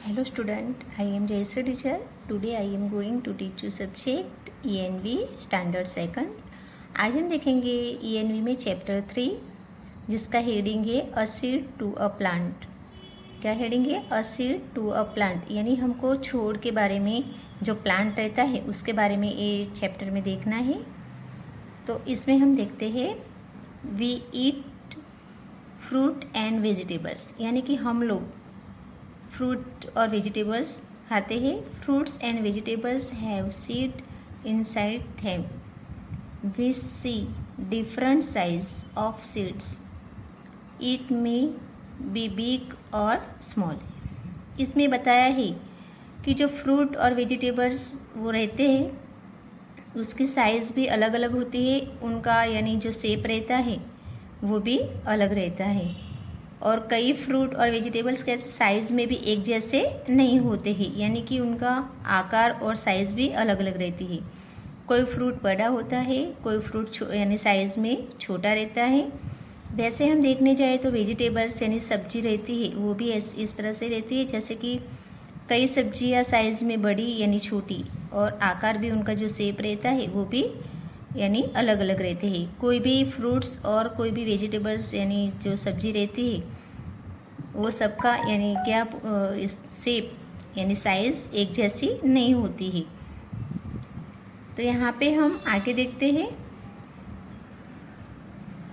Hello student, I am Jayasri teacher. Today I am going to teach you subject ENV standard second. आज हम देखेंगे ENV में chapter 3 जिसका heading है a seed to a plant. क्या heading है? A seed to a plant, यानी हमको छोड़ के बारे में जो प्लांट रहता है उसके बारे में ये चैप्टर में देखना है. तो इसमें हम देखते हैं we eat fruit and vegetables, यानी कि हम लोग फ्रूट और वेजिटेबल्स खाते हैं. Fruits and vegetables have seed inside them. We see different size of seeds. It may be big और स्मॉल. इसमें बताया है कि जो फ्रूट और वेजिटेबल्स वो रहते हैं उसकी साइज़ भी अलग अलग होती है, उनका यानी जो शेप रहता है वो भी अलग रहता है. और कई फ्रूट और वेजिटेबल्स कैसे साइज़ में भी एक जैसे नहीं होते हैं, यानी कि उनका आकार और साइज़ भी अलग अलग रहती है. कोई फ्रूट बड़ा होता है, कोई फ्रूट यानी साइज़ में छोटा रहता है. वैसे हम देखने जाए तो वेजिटेबल्स यानी सब्जी रहती है वो भी इस तरह से रहती है, जैसे कि कई सब्जियां साइज़ में बड़ी यानी छोटी, और आकार भी उनका जो शेप रहता है वो भी यानी अलग अलग रहते हैं. कोई भी फ्रूट्स और कोई भी वेजिटेबल्स यानी जो सब्जी रहती है वो सबका यानी क्या शेप यानी साइज़ एक जैसी नहीं होती है. तो यहाँ पे हम आगे देखते हैं.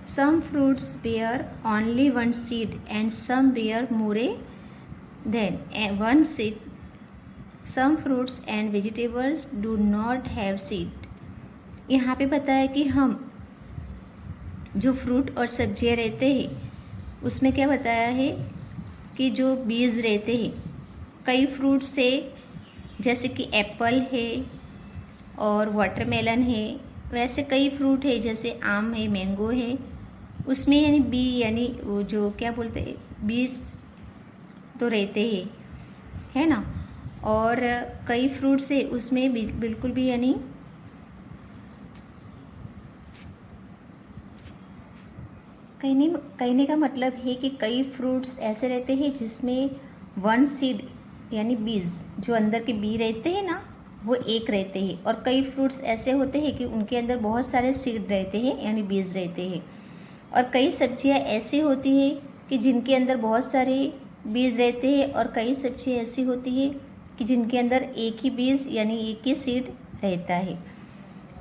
Some fruits bear only one seed and some bear more than one seed. Some fruits and vegetables do not have seed. यहाँ पे बताया है कि हम जो फ्रूट और सब्जियाँ रहते हैं उसमें क्या बताया है कि जो बीज रहते हैं कई फ्रूट से, जैसे कि एप्पल है और वाटरमेलन है, वैसे कई फ्रूट है जैसे आम है, मैंगो है, उसमें यानी बी यानी वो जो क्या बोलते हैं बीज तो रहते हैं, है ना. और कई फ्रूट्स है उसमें बिल्कुल भी यानी कहने का मतलब है कि कई फ्रूट्स ऐसे रहते हैं जिसमें वन सीड यानी बीज जो अंदर के बी रहते हैं ना वो एक रहते हैं, और कई फ्रूट्स ऐसे होते हैं कि उनके अंदर बहुत सारे सीड रहते हैं यानी बीज रहते हैं. और कई सब्जियां ऐसी होती हैं कि जिनके अंदर बहुत सारे बीज रहते हैं, और कई सब्जियां ऐसी होती है कि जिनके अंदर एक ही बीज यानी एक ही सीड रहता है.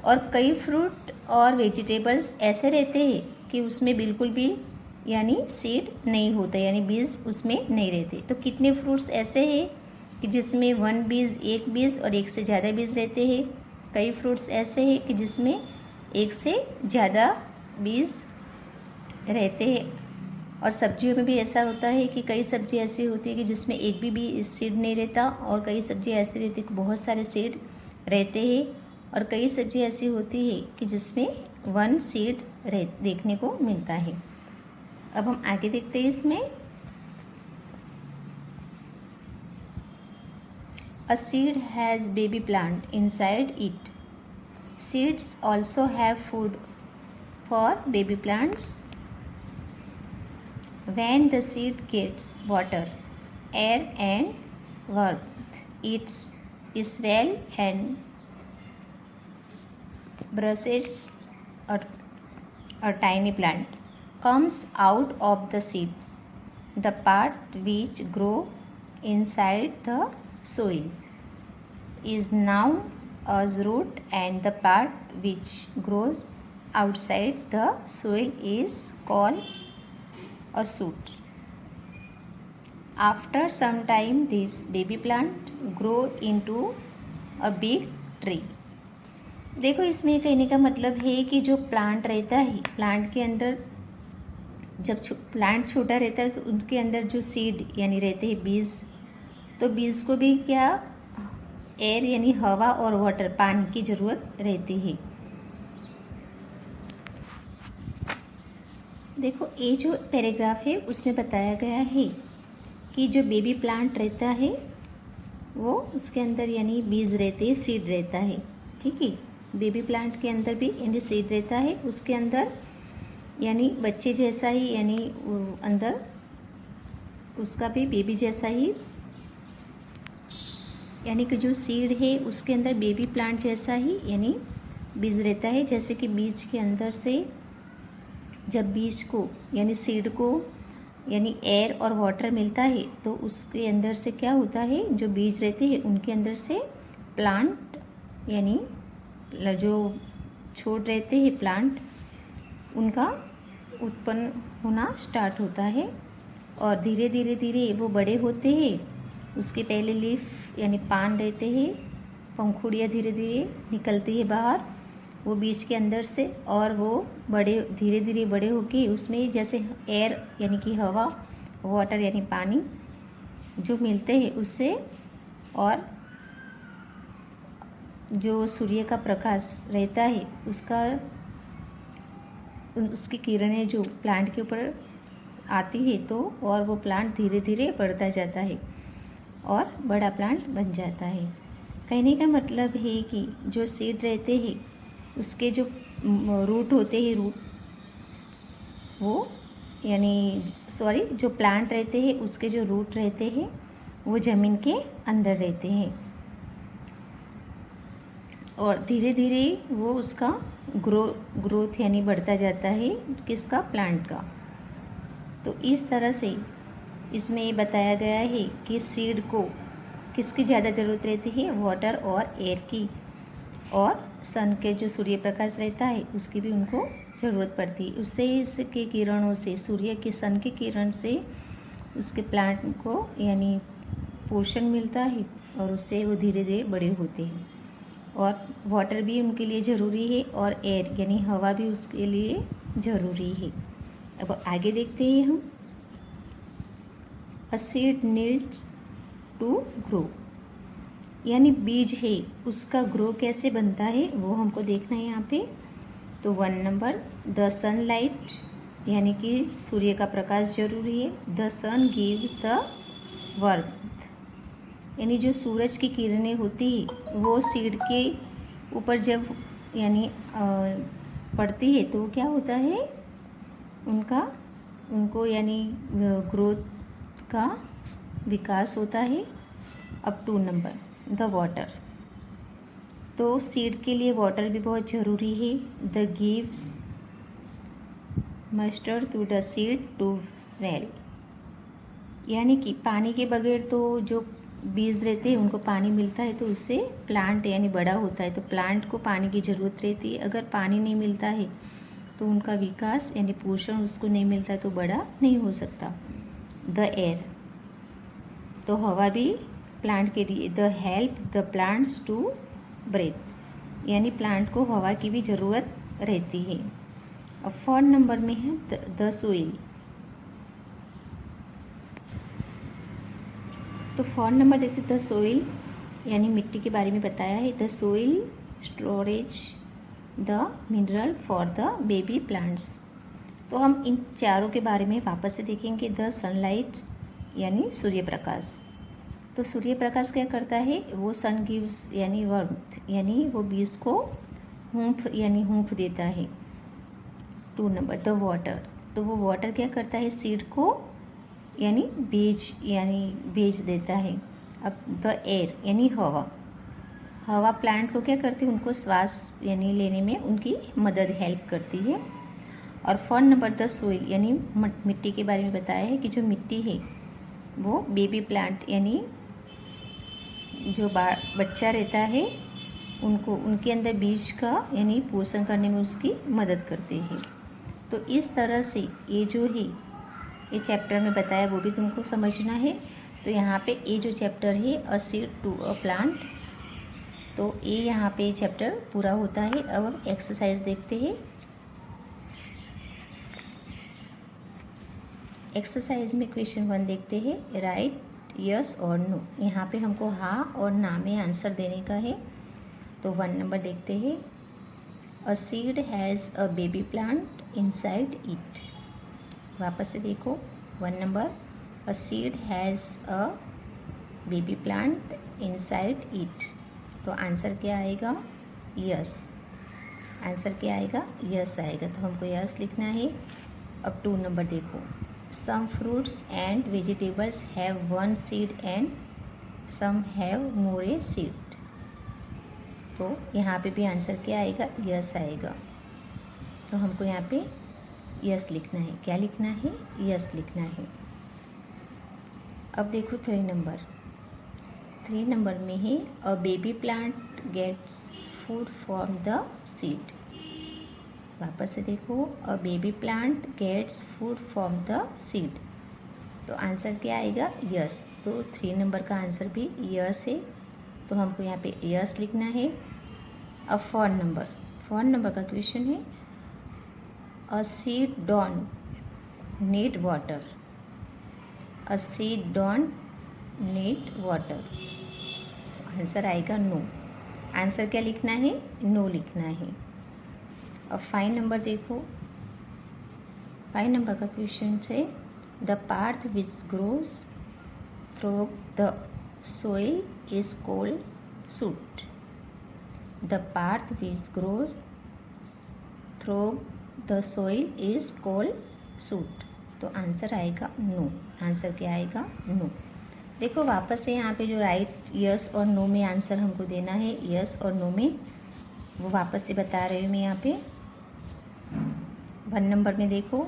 और कई फ्रूट और वेजिटेबल्स ऐसे रहते हैं कि उसमें बिल्कुल भी यानी सीड नहीं होता, यानी बीज उसमें नहीं रहते. तो कितने फ्रूट्स ऐसे हैं कि जिसमें वन बीज, एक बीज और एक से ज़्यादा बीज रहते हैं. कई फ्रूट्स ऐसे हैं कि जिसमें एक से ज़्यादा बीज रहते हैं. और सब्जियों में भी ऐसा होता है कि कई सब्जी ऐसी होती है कि जिसमें एक भी सीड नहीं रहता, और कई सब्जी ऐसी रहती है कि बहुत सारे सीड रहते हैं. और कई सब्जी ऐसी होती है कि जिसमें वन सीड देखने को मिलता है. अब हम आगे देखते हैं. इसमें a seed has baby plant inside it. Seeds also have food for baby plants. When the seed gets water, air and warmth, it swells and brushes. A tiny plant comes out of the seed. The part which grows inside the soil is known as root, and the part which grows outside the soil is called a shoot. After some time, this baby plant grow into a big tree. देखो, इसमें कहने का मतलब है कि जो plant रहता है, प्लांट के अंदर जब प्लांट छोटा रहता है तो उनके अंदर जो सीड यानी रहते हैं बीज, तो बीज को भी क्या एयर यानी हवा और वाटर पानी की ज़रूरत रहती है. देखो, ये जो पैराग्राफ है उसमें बताया गया है कि जो बेबी प्लांट रहता है वो उसके अंदर यानी बीज रहते हैं, सीड रहता है. ठीक है, बेबी प्लांट के अंदर भी यानी सीड रहता है, उसके अंदर यानी बच्चे जैसा ही यानी अंदर उसका भी बेबी जैसा ही यानी कि जो सीड है उसके अंदर बेबी प्लांट जैसा ही यानी बीज रहता है। जैसे कि बीज के अंदर से जब बीज को यानी सीड को यानी एयर और वाटर मिलता है तो उसके अंदर से क्या होता है, जो बीज रहते हैं उनके अंदर से प्लांट यानी जो छोड़ रहते हैं प्लांट उनका उत्पन्न होना स्टार्ट होता है और धीरे धीरे धीरे वो बड़े होते हैं। उसके पहले लीफ यानी पान रहते हैं, पंखुड़ियाँ धीरे धीरे निकलती है बाहर वो बीज के अंदर से और वो बड़े धीरे धीरे बड़े होके उसमें जैसे एयर यानी कि हवा, वाटर यानी पानी जो मिलते हैं उससे और जो सूर्य का प्रकाश रहता है उसकी किरणें जो प्लांट के ऊपर आती है तो और वो प्लांट धीरे धीरे बढ़ता जाता है और बड़ा प्लांट बन जाता है। कहने का मतलब है कि जो सीड रहते हैं उसके जो रूट होते हैं जो प्लांट रहते हैं उसके जो रूट रहते हैं वो ज़मीन के अंदर रहते हैं और धीरे धीरे वो उसका ग्रोथ यानी बढ़ता जाता है किसका, प्लांट का। तो इस तरह से इसमें ये बताया गया है कि सीड को किसकी ज़्यादा ज़रूरत रहती है, वाटर और एयर की, और सन के जो सूर्य प्रकाश रहता है उसकी भी उनको ज़रूरत पड़ती है। उससे इसके किरणों से सूर्य के सन के किरण से उसके प्लांट को यानी पोषण मिलता है और उससे वो धीरे धीरे बड़े होते हैं। और वाटर भी उनके लिए ज़रूरी है और एयर यानी हवा भी उसके लिए ज़रूरी है। अब आगे देखते हैं हम। A seed needs to grow यानी बीज है उसका ग्रो कैसे बनता है वो हमको देखना है यहाँ पे। तो 1 नंबर द सनलाइट यानी कि सूर्य का प्रकाश जरूरी है। The sun gives the warmth यानी जो सूरज की किरणें होती है वो सीड के ऊपर जब यानी पड़ती है तो क्या होता है उनको यानी ग्रोथ का विकास होता है। अब 2 नंबर द वाटर, तो सीड के लिए वाटर भी बहुत ज़रूरी है। The gives moisture to the seed to swell यानी कि पानी के बगैर तो जो बीज रहते हैं उनको पानी मिलता है तो उससे प्लांट यानी बड़ा होता है। तो प्लांट को पानी की ज़रूरत रहती है। अगर पानी नहीं मिलता है तो उनका विकास यानी पोषण उसको नहीं मिलता तो बड़ा नहीं हो सकता। द एयर, तो हवा भी प्लांट के लिए। The help the plants to breathe यानी प्लांट को हवा की भी ज़रूरत रहती है। अब 4 नंबर में है द सोइल, तो 4 नंबर देखते द सोइल यानी मिट्टी के बारे में बताया है। The soil storage the mineral for the baby plants, तो हम इन चारों के बारे में वापस से देखेंगे। द सनलाइट्स यानी सूर्य प्रकाश, तो सूर्य प्रकाश क्या करता है, वो सन गिव्स यानी वर्थ यानी वो बीज को हूंफ देता है। 2 नंबर द वाटर, तो वो वाटर क्या करता है, सीड को यानी बीज देता है। अब द एयर यानी हवा प्लांट को क्या करती है, उनको श्वास यानी लेने में उनकी हेल्प करती है। और 4 नंबर द सोइल यानी मिट्टी के बारे में बताया है कि जो मिट्टी है वो बेबी प्लांट यानी जो बच्चा रहता है उनके अंदर बीज का यानी पोषण करने में उसकी मदद करती है। तो इस तरह से ये जो है ये चैप्टर में बताया वो भी तुमको समझना है। तो यहाँ पे ये जो चैप्टर है a seed to a plant, तो ये यहाँ पे चैप्टर पूरा होता है। अब हम एक्सरसाइज देखते हैं। एक्सरसाइज में क्वेश्चन 1 देखते हैं। राइट यस और नो, यहाँ पे हमको हाँ और ना में आंसर देने का है। तो 1 नंबर देखते हैं। A seed has a baby plant inside it, वापस से देखो 1 number. A seed has a baby plant inside it, तो आंसर क्या आएगा, यस। आंसर क्या आएगा, यस आएगा, तो हमको यस लिखना है। अब 2 नंबर देखो। Some fruits and vegetables have 1 seed and some have more seed. तो यहाँ पे भी आंसर क्या आएगा, यस आएगा। तो हमको यहाँ पे यस लिखना है। क्या लिखना है, यस लिखना है। अब देखो 3 नंबर में ही a baby plant gets food from the seed. वापस से देखो, a baby plant gets food from the seed. तो आंसर क्या आएगा, यस। तो 3 नंबर का आंसर भी यस है। तो हमको यहाँ पे यस लिखना है। अब 4 नंबर का क्वेश्चन है, a seed don't need water. A seed don't need water. Answer आएगा नो। आंसर क्या लिखना है, नो लिखना है। अब 5 नंबर देखो, 5 नंबर का क्वेश्चन है, the part which grows through the soil is called shoot. The part which grows through the soil is called shoot. तो आंसर आएगा नो। आंसर क्या आएगा, नो। देखो वापस से यहाँ पे जो राइट यस और नो में आंसर हमको देना है, यस और नो में, वो वापस से बता रही हूँ मैं यहाँ पे। 1 नंबर में देखो,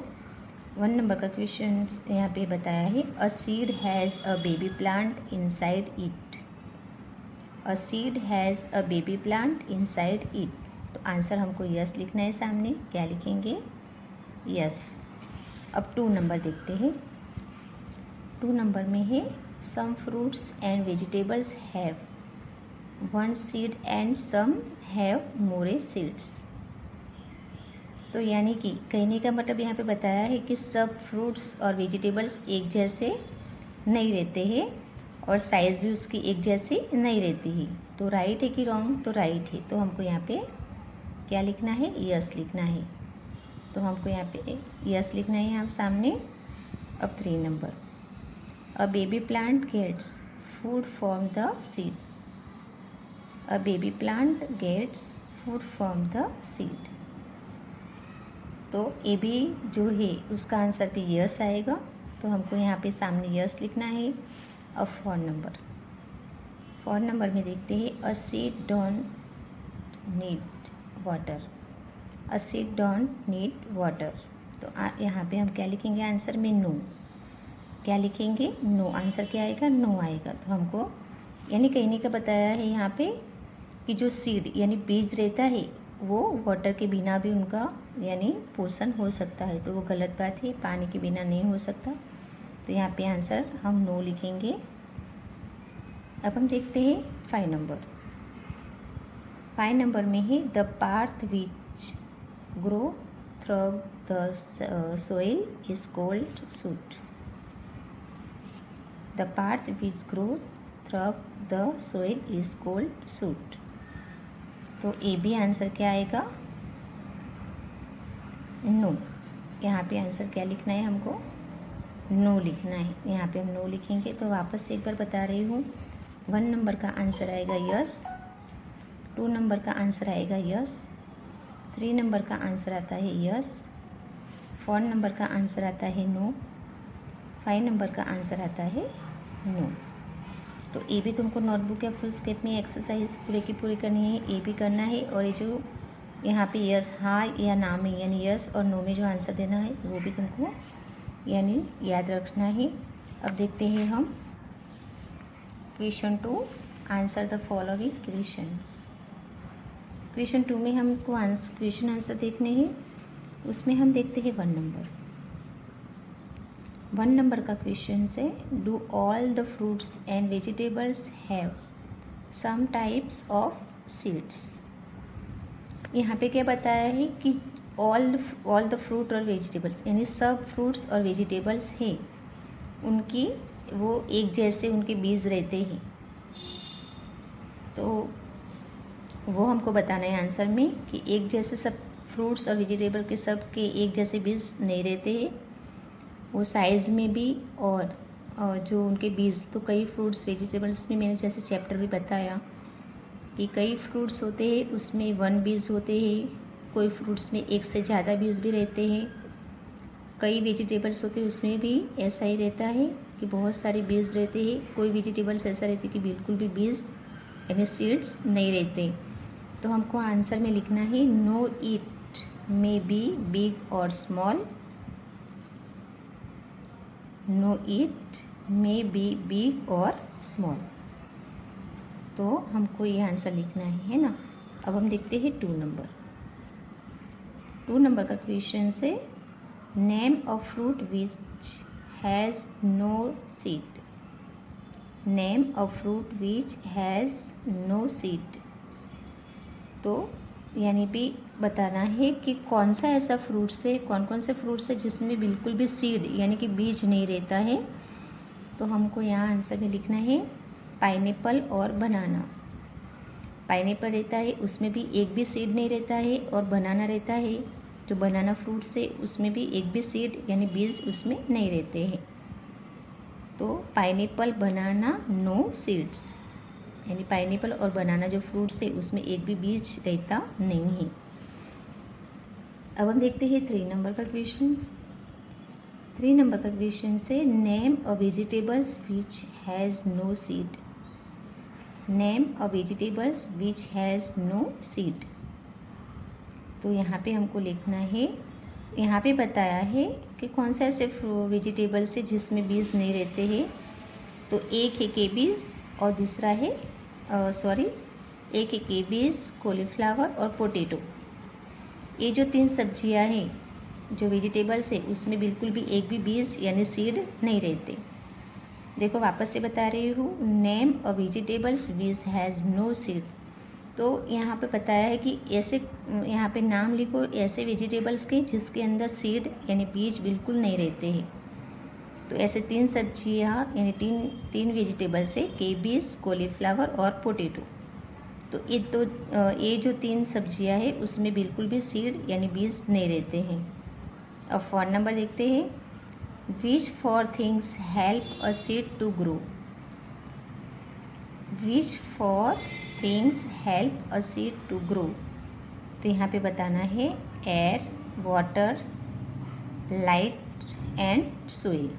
1 नंबर का क्वेश्चन यहाँ पे बताया है, a seed has a baby plant inside it. A seed has a baby plant inside it. तो आंसर हमको यस लिखना है सामने। क्या लिखेंगे, यस। अब 2 नंबर देखते हैं। 2 नंबर में है, some fruits and vegetables have 1 seed and some have more seeds. तो यानी कि कहने का मतलब यहाँ पे बताया है कि सब फ्रूट्स और वेजिटेबल्स एक जैसे नहीं रहते हैं और साइज़ भी उसकी एक जैसी नहीं रहती है। तो राइट है कि रॉन्ग, तो राइट है। तो हमको यहाँ पे क्या लिखना है, यस लिखना है। तो हमको यहाँ पे यस लिखना है यहाँ सामने। अब 3 number, a baby plant gets food from the seed. A baby plant gets food from the seed. तो ए भी जो है उसका आंसर भी यस आएगा। तो हमको यहाँ पे सामने यस लिखना है। अब 4 नंबर में देखते हैं, a seed don't need water. A seed don't need water. तो यहाँ पे हम क्या लिखेंगे आंसर में, नो। क्या लिखेंगे, नो। आंसर क्या आएगा, नो आएगा। तो हमको यानी कहने का बताया है यहाँ पे कि जो सीड यानी बीज रहता है वो वाटर के बिना भी उनका यानी पोषण हो सकता है। तो वो गलत बात है, पानी के बिना नहीं हो सकता। तो यहाँ पे आंसर हम नो लिखेंगे। अब हम देखते हैं 5 नंबर। 5 नंबर में ही the part which grow through the soil is called shoot. The part which grow through the soil is called shoot. तो ए भी आंसर क्या आएगा, नो। यहाँ पे आंसर क्या लिखना है हमको, नो लिखना है। यहाँ पे हम नो लिखेंगे। तो वापस से एक बार बता रही हूँ, 1 नंबर का आंसर आएगा यस, 2 नंबर का आंसर आएगा यस, 3 नंबर का आंसर आता है यस, 4 नंबर का आंसर आता है नो, 5 नंबर का आंसर आता है नो। तो ए भी तुमको नोटबुक या फुल स्केप में एक्सरसाइज पूरे की पूरी करनी है, ए भी करना है। और ये जो यहाँ पे यस हाँ या ना में यानी यस और नो में जो आंसर देना है वो भी तुमको यानी याद रखना है। अब देखते हैं हम question 2, answer the following questions. Question 2 में हमको क्वेश्चन आंसर देखने हैं। उसमें हम देखते हैं 1 नंबर। 1 नंबर का क्वेश्चन से, do all the fruits and vegetables have some types of seeds. यहाँ पे क्या बताया है कि ऑल द फ्रूट और वेजिटेबल्स यानी सब फ्रूट्स और वेजिटेबल्स हैं, उनकी वो एक जैसे उनके बीज रहते हैं। तो वो हमको बताना है आंसर में कि एक जैसे सब फ्रूट्स और वेजिटेबल के सब के एक जैसे बीज नहीं रहते हैं, वो साइज़ में भी और जो उनके बीज। तो कई फ्रूट्स वेजिटेबल्स में मैंने जैसे चैप्टर भी बताया कि कई फ्रूट्स होते हैं उसमें 1 बीज होते हैं, कोई फ्रूट्स में 1 से ज़्यादा बीज भी रहते हैं, कई वेजिटेबल्स होते हैं उसमें भी ऐसा ही रहता है। कि बहुत सारे बीज रहते हैं, कोई वेजिटेबल्स ऐसा रहते कि बिल्कुल भी बीज यानी सीड्स नहीं रहते। तो हमको आंसर में लिखना है no it may be big और small, no it may be big और स्मॉल। तो हमको ये आंसर लिखना है ना। अब हम देखते हैं 2 नंबर। 2 नंबर का क्वेश्चन से name a fruit which has no seed, name a fruit which has no seed. तो यानी भी बताना है कि कौन सा ऐसा फ्रूट्स है, कौन कौन से फ्रूट्स है जिसमें बिल्कुल भी सीड यानी कि बीज नहीं रहता है। तो हमको यहाँ आंसर में लिखना है पाइनएप्पल और बनाना। पाइनएप्पल रहता है उसमें भी एक भी सीड नहीं रहता है, और बनाना रहता है जो बनाना फ्रूट्स है उसमें भी एक भी सीड यानी बीज उसमें नहीं रहते हैं। तो पाइनएप्पल बनाना नो सीड्स, यानी पाइनएप्पल और बनाना जो फ्रूट्स है उसमें एक भी बीज रहता नहीं है। अब हम देखते हैं 3 नंबर का क्वेश्चन। 3 नंबर का क्वेश्चन से name a vegetables which has no seed, name a vegetables which has no seed. तो यहाँ पे हमको लिखना है, यहाँ पे बताया है कि कौन सा ऐसे वेजिटेबल्स है जिसमें बीज नहीं रहते हैं। तो एक है केबीज और दूसरा है एक है केबीज, कॉलीफ्लावर और पोटैटो। ये जो 3 सब्जियाँ हैं जो वेजिटेबल्स है उसमें बिल्कुल भी एक भी बीज यानी सीड नहीं रहते। देखो वापस से बता रही हूँ, name a vegetables which has no seed. तो यहाँ पे बताया है कि ऐसे यहाँ पे नाम लिखो ऐसे वेजिटेबल्स के जिसके अंदर सीड यानी बीज बिल्कुल नहीं रहते हैं। तो ऐसे 3 सब्जियाँ यानी तीन वेजिटेबल्स है, केबीज, कॉलीफ्लावर और पोटैटो। तो ये जो 3 सब्जियाँ हैं उसमें बिल्कुल भी सीड यानी बीज नहीं रहते हैं। अब 4 नंबर देखते हैं। Which 4 things help a seed to grow? Which 4 things help a seed to grow? तो यहाँ पे बताना है air, water, light and soil.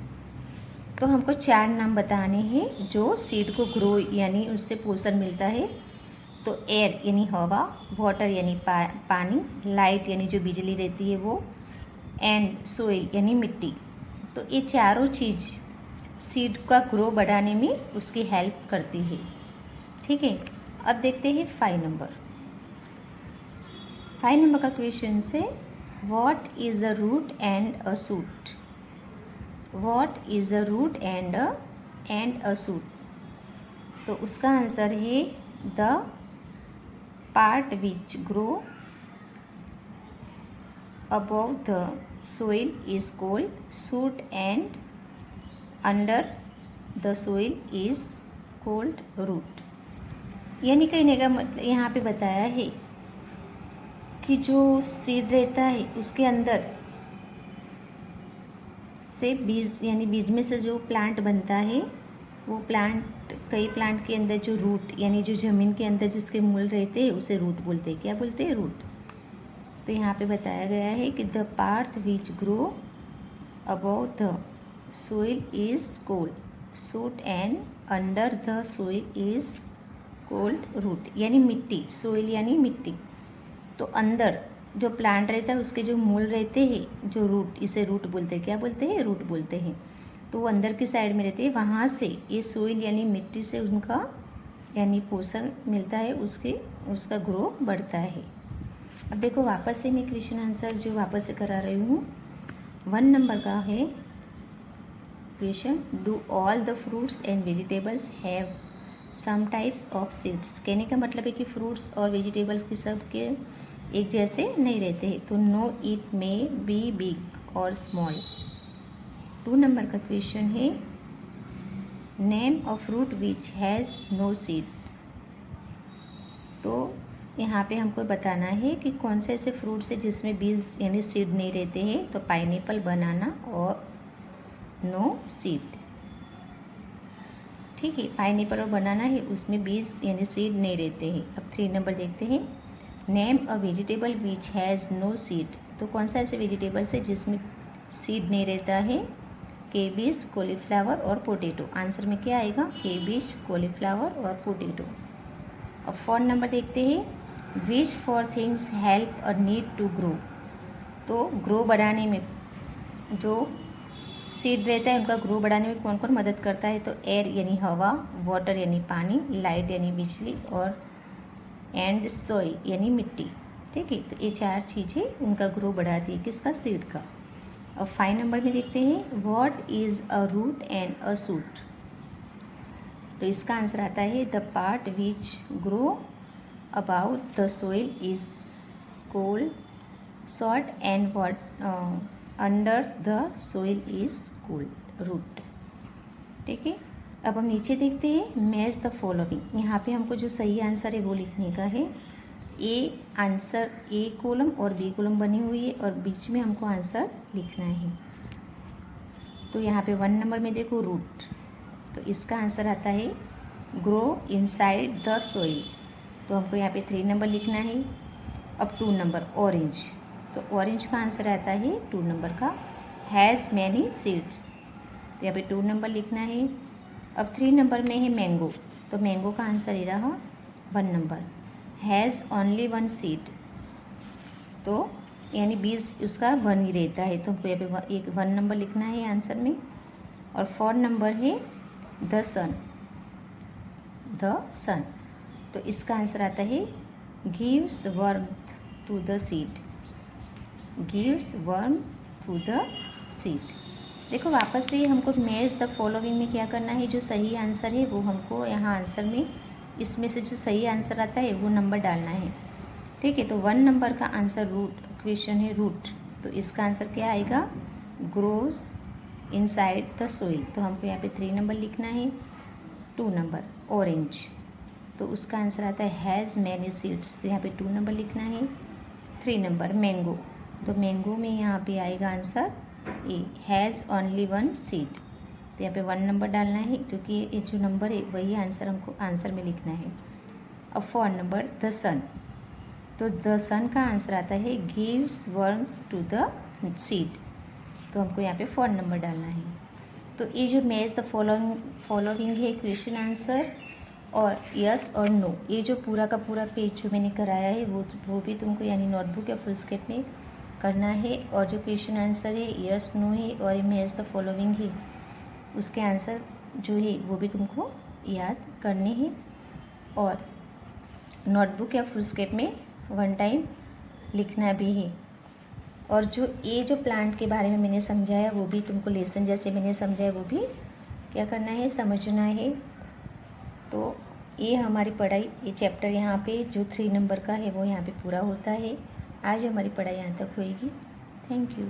तो हमको 4 नाम बताने हैं जो सीड को ग्रो यानी उससे पोषण मिलता है। तो एयर यानी हवा, वाटर यानी पानी, लाइट यानी जो बिजली रहती है वो, एंड सोइल यानी मिट्टी। तो ये चारों चीज़ सीड का ग्रो बढ़ाने में उसकी हेल्प करती है। ठीक है, अब देखते हैं 5 नंबर। 5 नंबर का क्वेश्चन से what is a root and a shoot, what is a root and a shoot. तो उसका आंसर है the part which grow above the soil is called shoot and under the soil is called root। यानी कहने का मतलब यहाँ पे बताया है कि जो सीड रहता है उसके अंदर से बीज यानी बीज में से जो प्लांट बनता है वो प्लांट, कई प्लांट के अंदर जो रूट यानी जो ज़मीन के अंदर जिसके मूल रहते हैं उसे रूट बोलते हैं। क्या बोलते हैं? रूट। तो यहाँ पे बताया गया है कि the part which grow above the soil is called shoot and under the soil is called root, यानी मिट्टी, सोइल यानी मिट्टी। तो अंदर जो प्लांट रहता है उसके जो मूल रहते हैं जो रूट, इसे रूट बोलते हैं। क्या बोलते हैं? रूट बोलते हैं। तो वो अंदर की साइड में रहते हैं, वहाँ से ये सोइल यानी मिट्टी से उनका यानी पोषण मिलता है, उसका ग्रो बढ़ता है। अब देखो वापस से मैं क्वेश्चन आंसर जो वापस से करा रही हूँ। 1 नंबर का है question, do all the fruits and vegetables have some types of seeds. कहने का मतलब है कि फ्रूट्स और वेजिटेबल्स की सब के एक जैसे नहीं रहते हैं। तो no it may be big और स्मॉल। 2 नंबर का क्वेश्चन है, name a fruit which has no seed. तो यहाँ पे हमको बताना है कि कौन से ऐसे फ्रूट्स है जिसमें बीज यानी सीड नहीं रहते हैं। तो पाइनएप्पल, बनाना और नो सीड। ठीक है, पाइनएप्पल और बनाना है उसमें बीज यानी सीड नहीं रहते हैं। अब 3 नंबर देखते हैं, name a vegetable which has no seed. तो कौन सा ऐसे वेजिटेबल्स है जिसमें सीड नहीं रहता है। केबेज, कॉलीफ्लावर और पोटैटो। आंसर में क्या आएगा? केबेज, कॉलीफ्लावर और पोटैटो। अब 4 नंबर देखते हैं। Which 4 things help a need to grow. तो ग्रो बढ़ाने में जो सीड रहता है उनका ग्रो बढ़ाने में कौन कौन मदद करता है? तो एयर यानी हवा, वाटर यानी पानी, लाइट यानी बिजली और एंड सॉइल यानी मिट्टी। ठीक है, तो ये 4 चीज़ें उनका ग्रो बढ़ाती है, किसका? सीड का। अब 5 नंबर में देखते हैं। What is a root and a shoot. तो इसका आंसर आता है the part which grow about the soil is called short and what under the soil is called root. ठीक है, अब हम नीचे देखते हैं। Match the following. यहाँ पे हमको जो सही आंसर है वो लिखने का है। ए आंसर, ए कॉलम और बी कॉलम बनी हुई है और बीच में हमको आंसर लिखना है। तो यहाँ पे 1 नंबर में देखो रूट, तो इसका आंसर आता है ग्रो इनसाइड द सोइल। तो हमको यहाँ पे 3 नंबर लिखना है। अब 2 नंबर ऑरेंज, तो ऑरेंज का आंसर आता है 2 नंबर का हैज़ मैनी सीड्स। तो यहाँ पे 2 नंबर लिखना है। अब 3 नंबर में है मैंगो, तो मैंगो का आंसर ये रहा 1 नंबर हैज़ ओनली 1 सीड। तो यानी बीज उसका 1 ही रहता है, तो हमको यहाँ पे 1 नंबर लिखना है आंसर में। और 4 नंबर है द सन, द सन, तो इसका आंसर आता है gives warmth to the seed, gives warm to the seed. देखो वापस से हमको मैच द फॉलोइंग में क्या करना है, जो सही आंसर है वो हमको यहाँ आंसर में इसमें से जो सही आंसर आता है वो नंबर डालना है। ठीक है, तो 1 नंबर का आंसर रूट, क्वेश्चन है रूट, तो इसका आंसर क्या आएगा? ग्रोस इनसाइड द सोइल, तो हमको यहाँ पे 3 नंबर लिखना है। 2 नंबर ऑरेंज, तो उसका आंसर आता है हैज़ मैनी सीड्स, तो यहाँ पे 2 नंबर लिखना है। 3 नंबर मैंगो, तो मैंगो में यहाँ पे आएगा answer A has only 1 seed, तो यहाँ पे 1 नंबर डालना है क्योंकि ये जो नंबर है वही आंसर हमको आंसर में लिखना है। अब 4 नंबर द सन, तो द सन का आंसर आता है gives warm to the seed, तो हमको यहाँ पे 4 नंबर डालना है। तो ये जो मैच द फॉलोइंग है क्वेश्चन आंसर और यस और नो, ये जो पूरा का पूरा पेज जो मैंने कराया है वो भी तुमको यानी नोटबुक या फुलस्केप में करना है। और जो क्वेश्चन आंसर है यस नो है और मैच द फॉलोइंग है, उसके आंसर जो है वो भी तुमको याद करने हैं और नोटबुक या फुलस्केप में 1 टाइम लिखना भी है। और जो ये जो प्लांट के बारे में मैंने समझाया वो भी तुमको लेसन जैसे मैंने समझाया वो भी क्या करना है, समझना है। तो ये हमारी पढ़ाई, ये चैप्टर यहाँ पे जो 3 नंबर का है वो यहाँ पे पूरा होता है। आज हमारी पढ़ाई यहाँ तक होएगी। Thank you.